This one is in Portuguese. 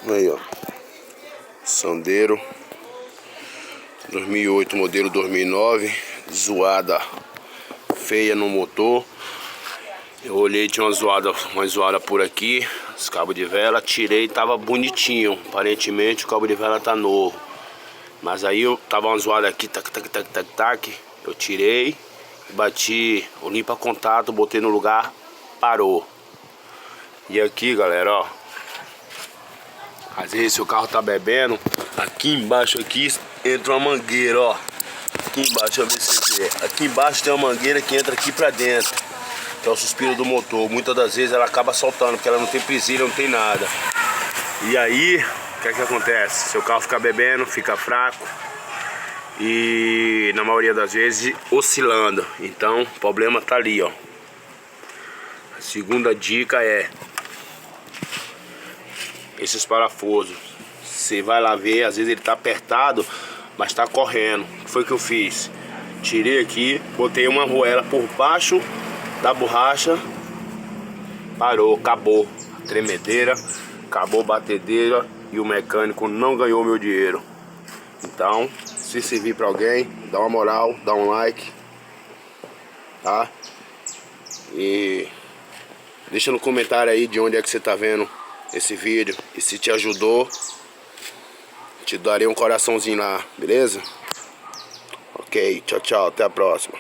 Aí, ó. Sandero 2008, modelo 2009. Zoada feia no motor. Eu olhei, tinha uma zoada por aqui. Os cabos de vela, tirei, tava bonitinho. Aparentemente o cabo de vela tá novo. Mas aí eu tava uma zoada aqui, tac, tac, tac, tac, tac. Eu tirei, bati o limpa contato, botei no lugar, parou. E aqui, galera, ó. Às vezes se o carro tá bebendo, aqui embaixo aqui entra uma mangueira, ó. Aqui embaixo, deixa eu ver se você vê. Aqui embaixo tem uma mangueira que entra aqui pra dentro, que é o suspiro do motor. Muitas das vezes ela acaba soltando, porque ela não tem presilha, não tem nada. E aí, o que é que acontece? Seu carro fica bebendo, fica fraco e na maioria das vezes oscilando. Então o problema tá ali, ó. A segunda dica é esses parafusos. Você vai lá ver, às vezes ele tá apertado, mas tá correndo. O que foi que eu fiz? Tirei aqui, botei uma arruela por baixo da borracha, parou, acabou a tremedeira, acabou a batedeira e o mecânico não ganhou meu dinheiro. Então, se servir pra alguém, dá uma moral, dá um like, tá? E deixa no comentário aí de onde é que você tá vendo esse vídeo. E se te ajudou, te darei um coraçãozinho lá, beleza? Ok, tchau, tchau, até a próxima.